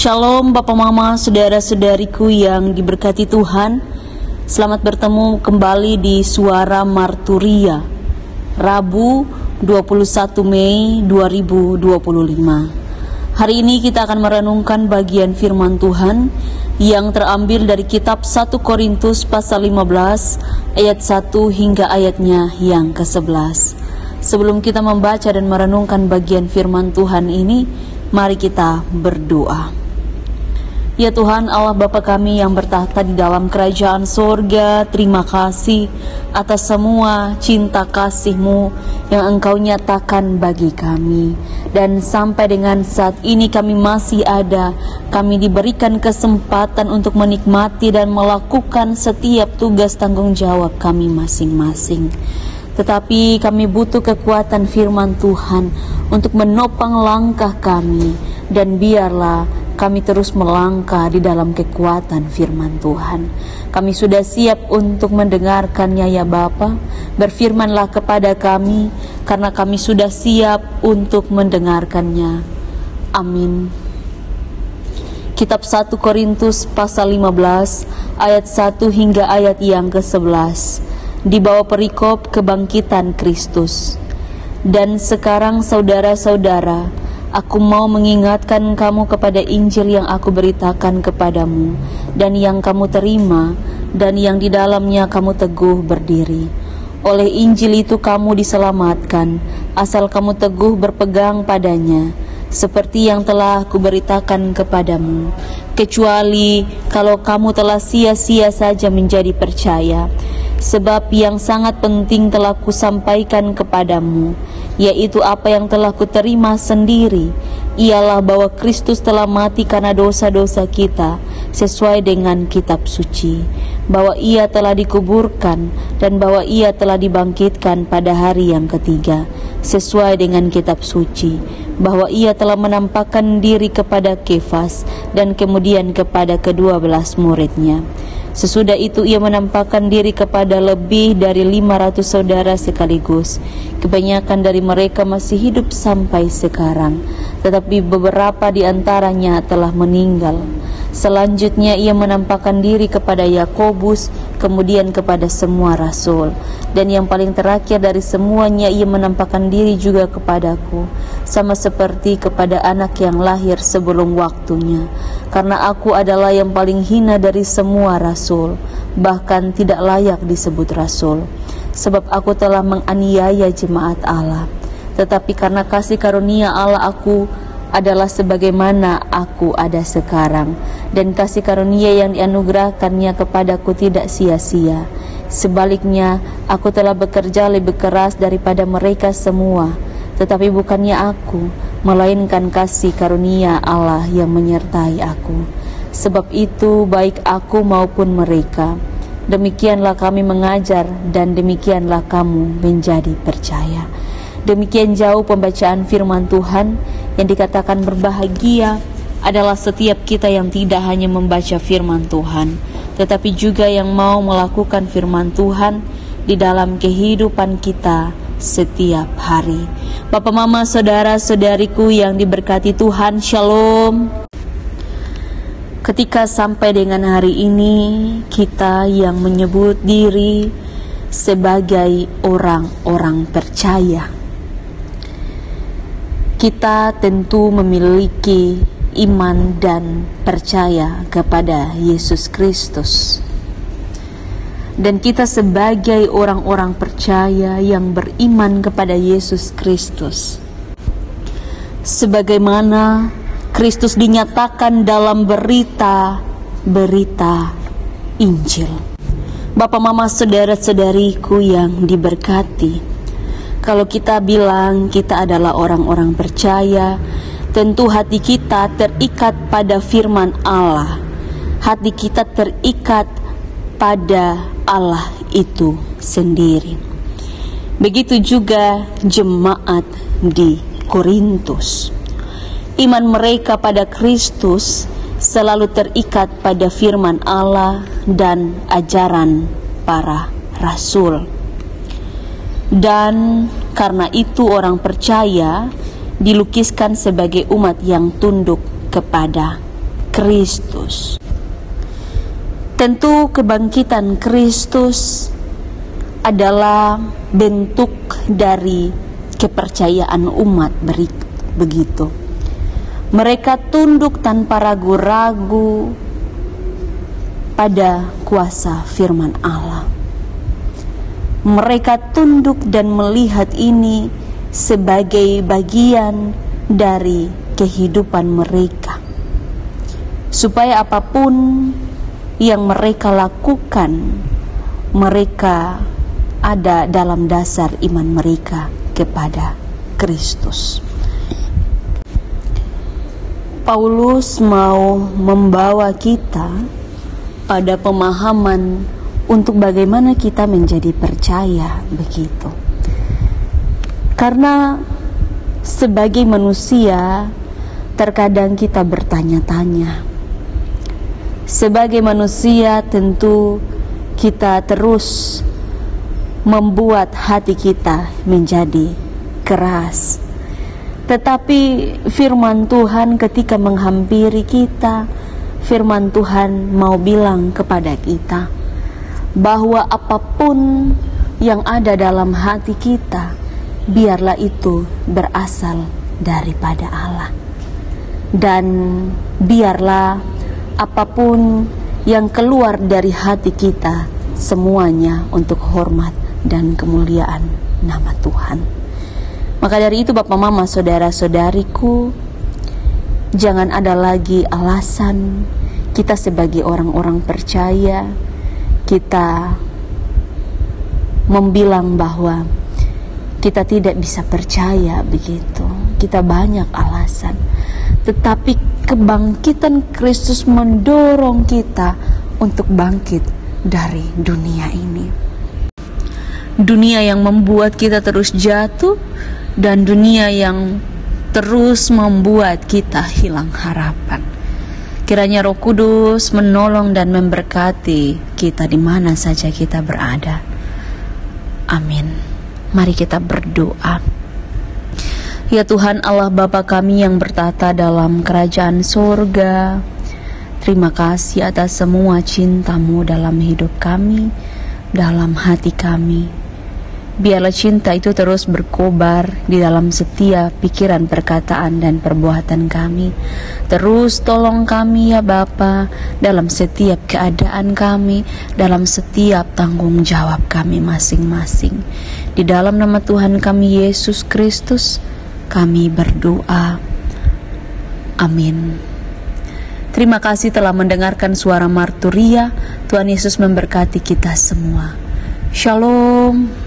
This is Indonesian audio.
Shalom Bapak Mama, saudara-saudariku yang diberkati Tuhan. Selamat bertemu kembali di Suara Marturia, Rabu 21 Mei 2025. Hari ini kita akan merenungkan bagian firman Tuhan yang terambil dari kitab 1 Korintus pasal 15 ayat 1 hingga ayatnya yang ke-11. Sebelum kita membaca dan merenungkan bagian firman Tuhan ini, mari kita berdoa. Ya Tuhan Allah Bapa kami yang bertahta di dalam kerajaan sorga, terima kasih atas semua cinta kasih-Mu yang Engkau nyatakan bagi kami. Dan sampai dengan saat ini kami masih ada, kami diberikan kesempatan untuk menikmati dan melakukan setiap tugas tanggung jawab kami masing-masing. Tetapi kami butuh kekuatan firman Tuhan untuk menopang langkah kami, dan biarlah kami terus melangkah di dalam kekuatan firman Tuhan. Kami sudah siap untuk mendengarkannya ya Bapa. Berfirmanlah kepada kami, karena kami sudah siap untuk mendengarkannya. Amin. Kitab 1 Korintus pasal 15 ayat 1 hingga ayat yang ke-11. Di bawah perikop kebangkitan Kristus. Dan sekarang saudara-saudara, aku mau mengingatkan kamu kepada Injil yang aku beritakan kepadamu, dan yang kamu terima, dan yang di dalamnya kamu teguh berdiri. Oleh Injil itu kamu diselamatkan, asal kamu teguh berpegang padanya, seperti yang telah kuberitakan kepadamu. Kecuali kalau kamu telah sia-sia saja menjadi percaya. Sebab yang sangat penting telah kusampaikan kepadamu, yaitu apa yang telah kuterima sendiri, ialah bahwa Kristus telah mati karena dosa-dosa kita sesuai dengan kitab suci, bahwa Ia telah dikuburkan, dan bahwa Ia telah dibangkitkan pada hari yang ketiga sesuai dengan kitab suci, bahwa Ia telah menampakkan diri kepada Kefas dan kemudian kepada ke-12 muridnya. Sesudah itu Ia menampakkan diri kepada lebih dari 500 saudara sekaligus. Kebanyakan dari mereka masih hidup sampai sekarang, tetapi beberapa di antaranya telah meninggal. Selanjutnya Ia menampakkan diri kepada Yakobus, kemudian kepada semua rasul. Dan yang paling terakhir dari semuanya, Ia menampakkan diri juga kepadaku, sama seperti kepada anak yang lahir sebelum waktunya. Karena aku adalah yang paling hina dari semua rasul, bahkan tidak layak disebut rasul, sebab aku telah menganiaya jemaat Allah. Tetapi karena kasih karunia Allah, aku adalah sebagaimana aku ada sekarang, dan kasih karunia yang dianugerahkannya kepadaku tidak sia-sia. Sebaliknya, aku telah bekerja lebih keras daripada mereka semua, tetapi bukannya aku, melainkan kasih karunia Allah yang menyertai aku. Sebab itu baik aku maupun mereka, demikianlah kami mengajar, dan demikianlah kamu menjadi percaya. Demikian jauh pembacaan firman Tuhan. Yang dikatakan berbahagia adalah setiap kita yang tidak hanya membaca firman Tuhan, tetapi juga yang mau melakukan firman Tuhan di dalam kehidupan kita setiap hari. Bapak Mama, saudara-saudariku yang diberkati Tuhan, Shalom. Ketika sampai dengan hari ini, kita yang menyebut diri sebagai orang-orang percaya, kita tentu memiliki iman dan percaya kepada Yesus Kristus. Dan kita sebagai orang-orang percaya yang beriman kepada Yesus Kristus, sebagaimana Kristus dinyatakan dalam berita Injil. Bapak Mama, saudara-saudariku yang diberkati, kalau kita bilang kita adalah orang-orang percaya, tentu hati kita terikat pada firman Allah. Hati kita terikat pada Allah itu sendiri. Begitu juga jemaat di Korintus. Iman mereka pada Kristus selalu terikat pada firman Allah dan ajaran para rasul. Dan karena itu orang percaya dilukiskan sebagai umat yang tunduk kepada Kristus. Tentu kebangkitan Kristus adalah bentuk dari kepercayaan umat begitu. Mereka tunduk tanpa ragu-ragu pada kuasa firman Allah. Mereka tunduk dan melihat ini sebagai bagian dari kehidupan mereka, supaya apapun yang mereka lakukan, mereka ada dalam dasar iman mereka kepada Kristus. Paulus mau membawa kita pada pemahaman untuk bagaimana kita menjadi percaya begitu. Karena sebagai manusia terkadang kita bertanya-tanya. Sebagai manusia tentu kita terus membuat hati kita menjadi keras. Tetapi firman Tuhan ketika menghampiri kita, firman Tuhan mau bilang kepada kita bahwa apapun yang ada dalam hati kita, biarlah itu berasal daripada Allah. Dan biarlah apapun yang keluar dari hati kita, semuanya untuk hormat dan kemuliaan nama Tuhan. Maka dari itu Bapak Mama, saudara-saudariku, jangan ada lagi alasan kita sebagai orang-orang percaya, kita membilang bahwa kita tidak bisa percaya begitu. Kita banyak alasan. Tetapi kebangkitan Kristus mendorong kita untuk bangkit dari dunia ini. Dunia yang membuat kita terus jatuh dan dunia yang terus membuat kita hilang harapan. Kiranya Roh Kudus menolong dan memberkati kita di mana saja kita berada. Amin. Mari kita berdoa. Ya Tuhan Allah Bapa kami yang bertata dalam kerajaan surga, terima kasih atas semua cinta-Mu dalam hidup kami, dalam hati kami. Biarlah cinta itu terus berkobar di dalam setiap pikiran, perkataan, dan perbuatan kami. Terus tolong kami ya Bapa dalam setiap keadaan kami, dalam setiap tanggung jawab kami masing-masing. Di dalam nama Tuhan kami Yesus Kristus, kami berdoa. Amin. Terima kasih telah mendengarkan suara Marturia. Tuhan Yesus memberkati kita semua. Shalom.